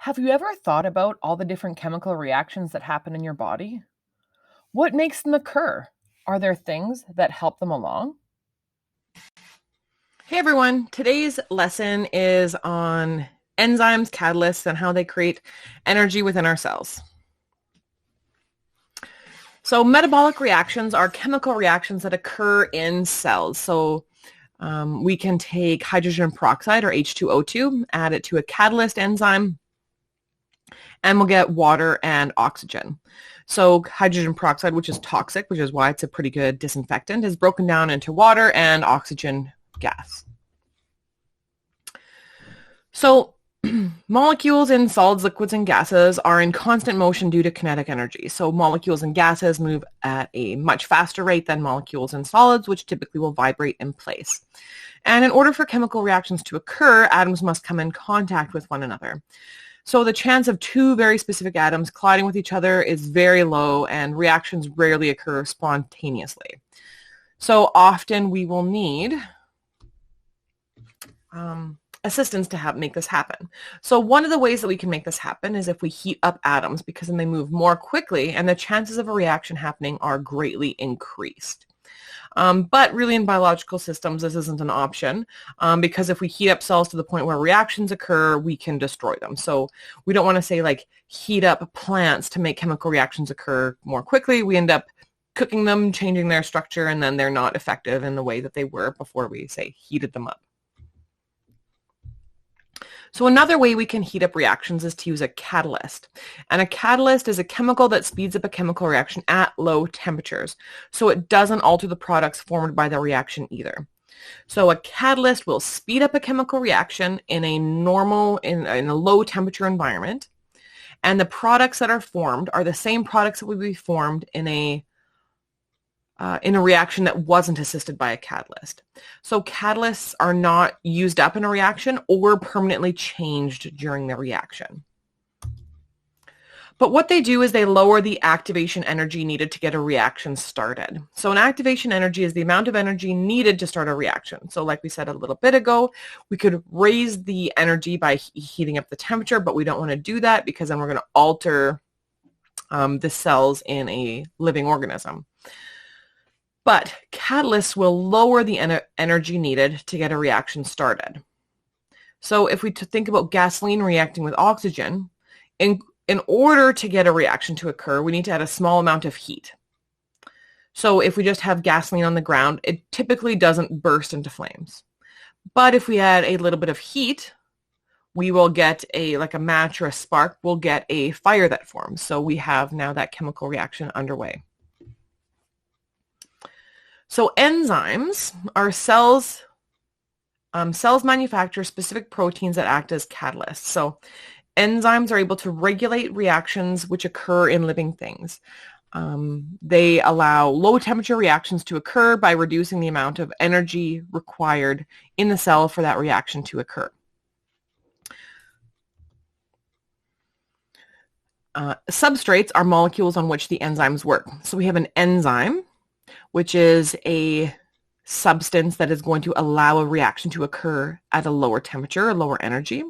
Have you ever thought about all the different chemical reactions that happen in your body? What makes them occur? Are there things that help them along? Hey everyone, today's lesson is on enzymes, catalysts, and how they create energy within our cells. So metabolic reactions are chemical reactions that occur in cells. So we can take hydrogen peroxide or H2O2, add it to a catalyst enzyme, and we'll get water and oxygen. So hydrogen peroxide, which is toxic, which is why it's a pretty good disinfectant, is broken down into water and oxygen gas. So molecules in solids, liquids, and gases are in constant motion due to kinetic energy. So molecules in gases move at a much faster rate than molecules in solids, which typically will vibrate in place. And in order for chemical reactions to occur, atoms must come in contact with one another. So the chance of two very specific atoms colliding with each other is very low, and reactions rarely occur spontaneously. So often we will need assistance to make this happen. So one of the ways that we can make this happen is if we heat up atoms, because then they move more quickly and the chances of a reaction happening are greatly increased. But really in biological systems, this isn't an option because if we heat up cells to the point where reactions occur, we can destroy them. So we don't want to say like heat up plants to make chemical reactions occur more quickly. We end up cooking them, changing their structure, and then they're not effective in the way that they were before we, say, heated them up. So another way we can heat up reactions is to use a catalyst. And a catalyst is a chemical that speeds up a chemical reaction at low temperatures. So it doesn't alter the products formed by the reaction either. So a catalyst will speed up a chemical reaction in a low temperature environment. And the products that are formed are the same products that would be formed in a reaction that wasn't assisted by a catalyst. So catalysts are not used up in a reaction or permanently changed during the reaction. But what they do is they lower the activation energy needed to get a reaction started. So an activation energy is the amount of energy needed to start a reaction. So like we said a little bit ago, we could raise the energy by heating up the temperature, but we don't want to do that because then we're going to alter the cells in a living organism. But catalysts will lower the energy needed to get a reaction started. So if we think about gasoline reacting with oxygen, in order to get a reaction to occur, we need to add a small amount of heat. So if we just have gasoline on the ground, it typically doesn't burst into flames. But if we add a little bit of heat, we will get like a match or a spark, we'll get a fire that forms. So we have now that chemical reaction underway. So enzymes are cells manufacture specific proteins that act as catalysts. So enzymes are able to regulate reactions which occur in living things. They allow low temperature reactions to occur by reducing the amount of energy required in the cell for that reaction to occur. Substrates are molecules on which the enzymes work. So we have an enzyme, which is a substance that is going to allow a reaction to occur at a lower temperature, a lower energy.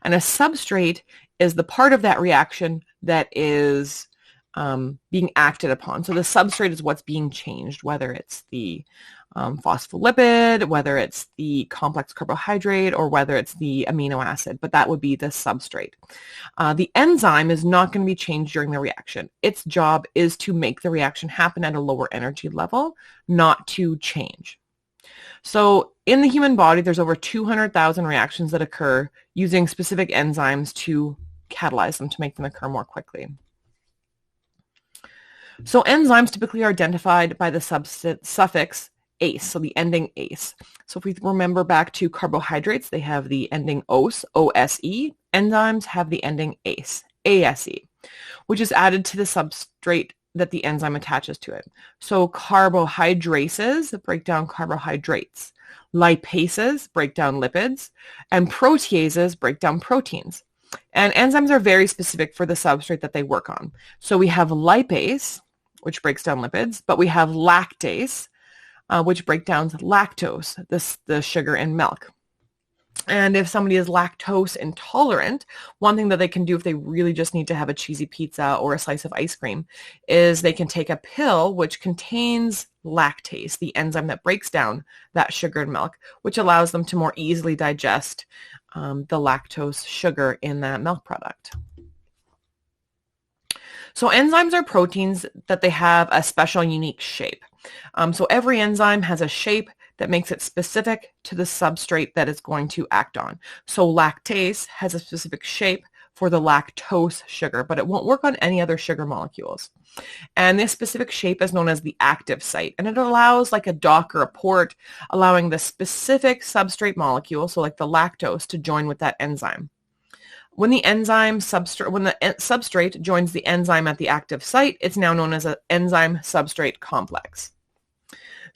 And a substrate is the part of that reaction that is being acted upon. So the substrate is what's being changed, whether it's the phospholipid, whether it's the complex carbohydrate, or whether it's the amino acid, but that would be the substrate. The enzyme is not going to be changed during the reaction. Its job is to make the reaction happen at a lower energy level, not to change. So in the human body, there's over 200,000 reactions that occur using specific enzymes to catalyze them to make them occur more quickly. So enzymes typically are identified by the suffix ase, so the ending ase. So if we remember back to carbohydrates, they have the ending ose, O-S-E. Enzymes have the ending ase, A-S-E, which is added to the substrate that the enzyme attaches to it. So carbohydrases break down carbohydrates. Lipases break down lipids, and proteases break down proteins. And enzymes are very specific for the substrate that they work on. So we have lipase, which breaks down lipids, but we have lactase, which breaks down lactose, the sugar in milk. And if somebody is lactose intolerant, one thing that they can do if they really just need to have a cheesy pizza or a slice of ice cream is they can take a pill which contains lactase, the enzyme that breaks down that sugar in milk, which allows them to more easily digest the lactose sugar in that milk product. So enzymes are proteins that they have a special unique shape. So every enzyme has a shape that makes it specific to the substrate that it's going to act on. So lactase has a specific shape for the lactose sugar, but it won't work on any other sugar molecules. And this specific shape is known as the active site, and it allows like a dock or a port, allowing the specific substrate molecule, so like the lactose, to join with that enzyme. When the substrate joins the enzyme at the active site, it's now known as an enzyme substrate complex.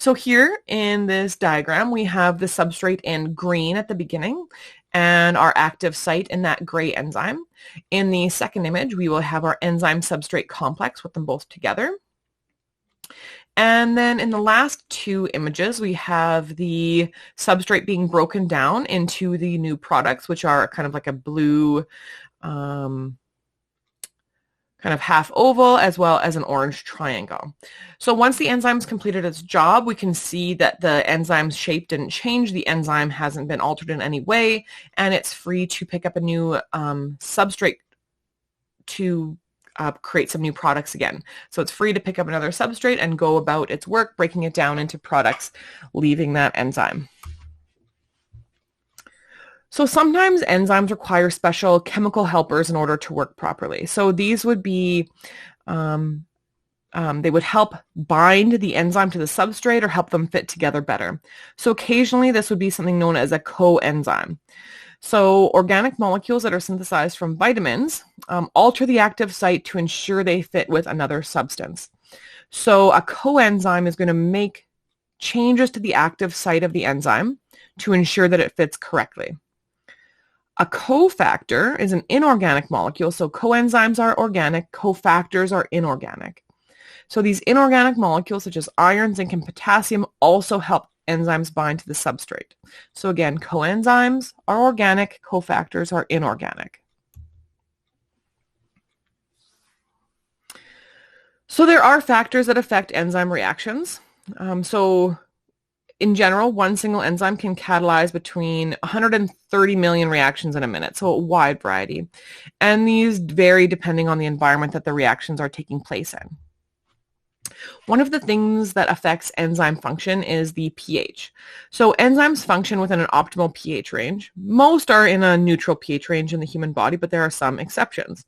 So here in this diagram, we have the substrate in green at the beginning and our active site in that gray enzyme. In the second image, we will have our enzyme substrate complex with them both together. And then in the last two images, we have the substrate being broken down into the new products, which are kind of like a blue kind of half oval, as well as an orange triangle. So once the enzyme's completed its job, we can see that the enzyme's shape didn't change, the enzyme hasn't been altered in any way, and it's free to pick up a new substrate to create some new products again. So it's free to pick up another substrate and go about its work, breaking it down into products, leaving that enzyme. So sometimes enzymes require special chemical helpers in order to work properly. So these would be, they would help bind the enzyme to the substrate or help them fit together better. So occasionally this would be something known as a coenzyme. So organic molecules that are synthesized from vitamins alter the active site to ensure they fit with another substance. So a coenzyme is going to make changes to the active site of the enzyme to ensure that it fits correctly. A cofactor is an inorganic molecule, so coenzymes are organic, cofactors are inorganic. So these inorganic molecules such as iron, zinc, and potassium also help enzymes bind to the substrate. So again, coenzymes are organic, cofactors are inorganic. So there are factors that affect enzyme reactions. In general, one single enzyme can catalyze between 130 million reactions in a minute, so a wide variety. And these vary depending on the environment that the reactions are taking place in. One of the things that affects enzyme function is the pH. So enzymes function within an optimal pH range. Most are in a neutral pH range in the human body, but there are some exceptions.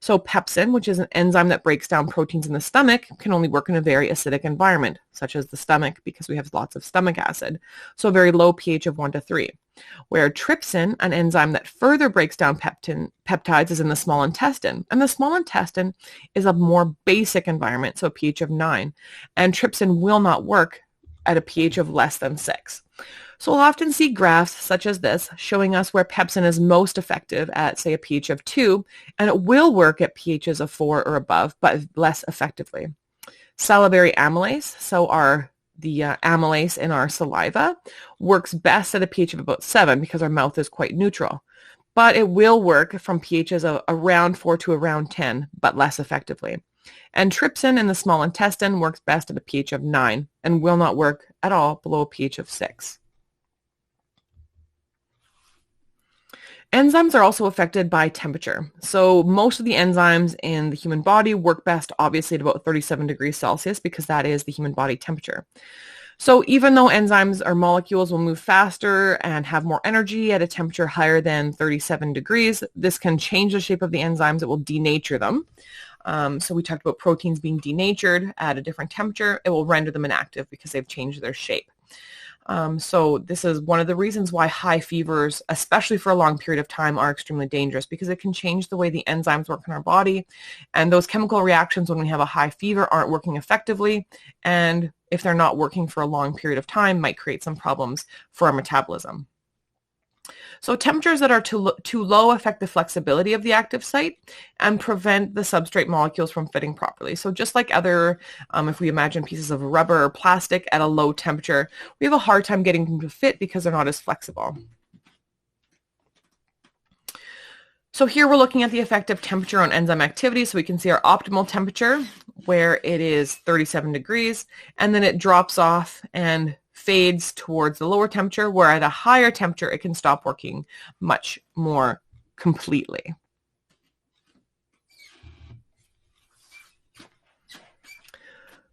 So pepsin, which is an enzyme that breaks down proteins in the stomach, can only work in a very acidic environment, such as the stomach, because we have lots of stomach acid. So a very low pH of 1 to 3. Where trypsin, an enzyme that further breaks down peptides, is in the small intestine. And the small intestine is a more basic environment, so a pH of 9. And trypsin will not work at a pH of less than 6. So we'll often see graphs such as this showing us where pepsin is most effective at, say, a pH of 2, and it will work at pHs of 4 or above, but less effectively. Salivary amylase, so the amylase in our saliva, works best at a pH of about 7 because our mouth is quite neutral. But it will work from pHs of around 4 to around 10, but less effectively. And trypsin in the small intestine works best at a pH of 9 and will not work at all below a pH of 6. Enzymes are also affected by temperature. So most of the enzymes in the human body work best obviously at about 37 degrees Celsius because that is the human body temperature. So even though enzymes or molecules will move faster and have more energy at a temperature higher than 37 degrees, this can change the shape of the enzymes. It will denature them. So we talked about proteins being denatured at a different temperature. It will render them inactive because they've changed their shape. So this is one of the reasons why high fevers, especially for a long period of time, are extremely dangerous because it can change the way the enzymes work in our body. And those chemical reactions when we have a high fever aren't working effectively. And if they're not working for a long period of time, might create some problems for our metabolism. So temperatures that are too low affect the flexibility of the active site and prevent the substrate molecules from fitting properly. So just like other, if we imagine pieces of rubber or plastic at a low temperature, we have a hard time getting them to fit because they're not as flexible. So here we're looking at the effect of temperature on enzyme activity. So we can see our optimal temperature where it is 37 degrees, and then it drops off and fades towards the lower temperature, where at a higher temperature it can stop working much more completely.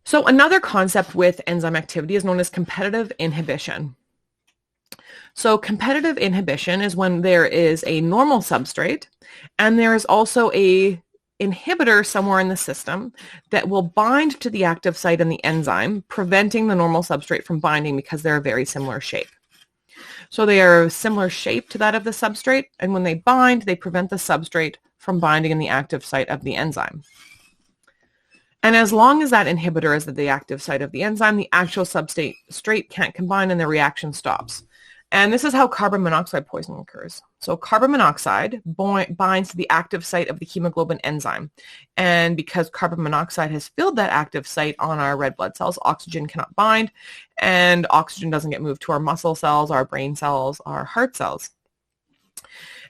So another concept with enzyme activity is known as competitive inhibition. So competitive inhibition is when there is a normal substrate and there is also a inhibitor somewhere in the system that will bind to the active site in the enzyme, preventing the normal substrate from binding because they're a very similar shape. So they are a similar shape to that of the substrate, and when they bind, they prevent the substrate from binding in the active site of the enzyme. And as long as that inhibitor is at the active site of the enzyme, the actual substrate can't combine and the reaction stops. And this is how carbon monoxide poisoning occurs. So carbon monoxide binds to the active site of the hemoglobin enzyme. And because carbon monoxide has filled that active site on our red blood cells, oxygen cannot bind, and oxygen doesn't get moved to our muscle cells, our brain cells, our heart cells.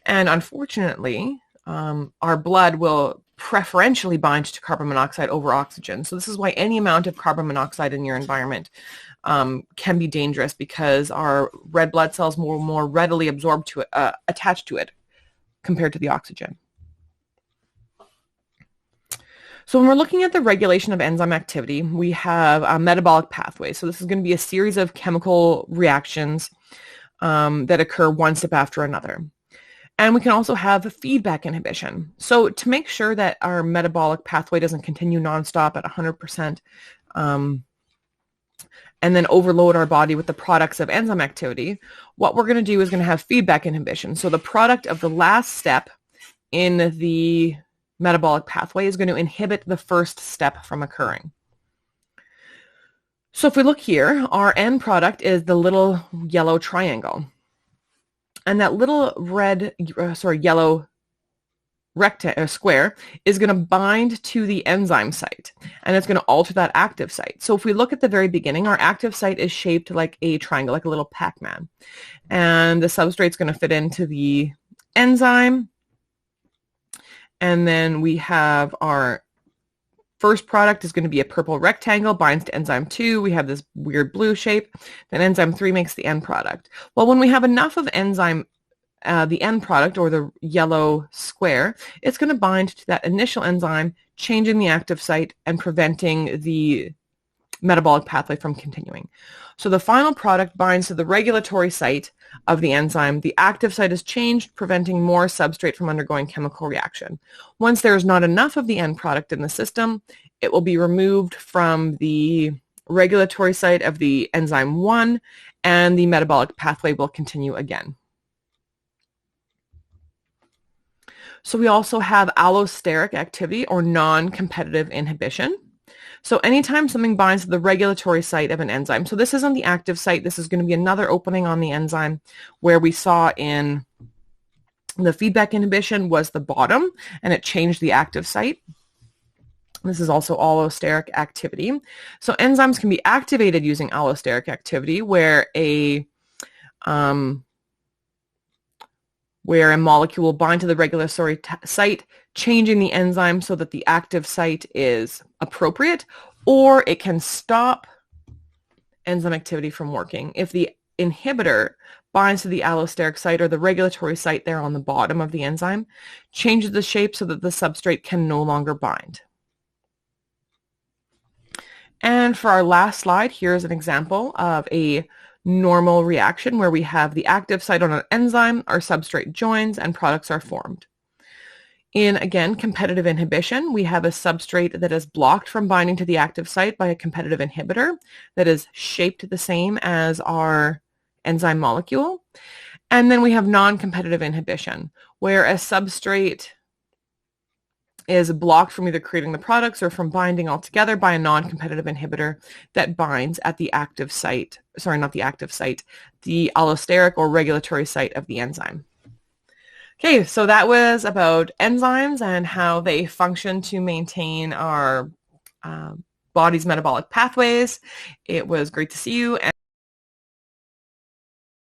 And unfortunately, our blood will preferentially bind to carbon monoxide over oxygen. So this is why any amount of carbon monoxide in your environment can be dangerous, because our red blood cells will more readily absorb to it, attach to it compared to the oxygen. So when we're looking at the regulation of enzyme activity, we have a metabolic pathway. So this is going to be a series of chemical reactions that occur one step after another. And we can also have feedback inhibition. So to make sure that our metabolic pathway doesn't continue nonstop at 100%, and then overload our body with the products of enzyme activity, what we're going to do is going to have feedback inhibition. So the product of the last step in the metabolic pathway is going to inhibit the first step from occurring. So if we look here, our end product is the little yellow triangle. And that little yellow square is going to bind to the enzyme site, and it's going to alter that active site. So if we look at the very beginning, our active site is shaped like a triangle, like a little Pac-Man. And the substrate is going to fit into the enzyme. And then we have our first product is going to be a purple rectangle, binds to enzyme 2. We have this weird blue shape. Then enzyme 3 makes the end product. Well, when we have enough of enzyme, the end product, or the yellow square, it's going to bind to that initial enzyme, changing the active site and preventing the metabolic pathway from continuing. So the final product binds to the regulatory site of the enzyme. The active site is changed, preventing more substrate from undergoing chemical reaction. Once there is not enough of the end product in the system, it will be removed from the regulatory site of the enzyme 1, and the metabolic pathway will continue again. So we also have allosteric activity, or non-competitive inhibition. So anytime something binds to the regulatory site of an enzyme, so this isn't the active site, this is going to be another opening on the enzyme, where we saw in the feedback inhibition was the bottom, and it changed the active site. This is also allosteric activity. So enzymes can be activated using allosteric activity, where a molecule will bind to the regulatory site, changing the enzyme so that the active site is appropriate, or it can stop enzyme activity from working if the inhibitor binds to the allosteric site or the regulatory site there on the bottom of the enzyme, changes the shape so that the substrate can no longer bind. And for our last slide, here's an example of a normal reaction where we have the active site on an enzyme, our substrate joins, and products are formed. In, again, competitive inhibition, we have a substrate that is blocked from binding to the active site by a competitive inhibitor that is shaped the same as our enzyme molecule. And then we have non-competitive inhibition, where a substrate is blocked from either creating the products or from binding altogether by a non-competitive inhibitor that binds at the active site, not the active site, the allosteric or regulatory site of the enzyme. Okay, so that was about enzymes and how they function to maintain our body's metabolic pathways. It was great to see you.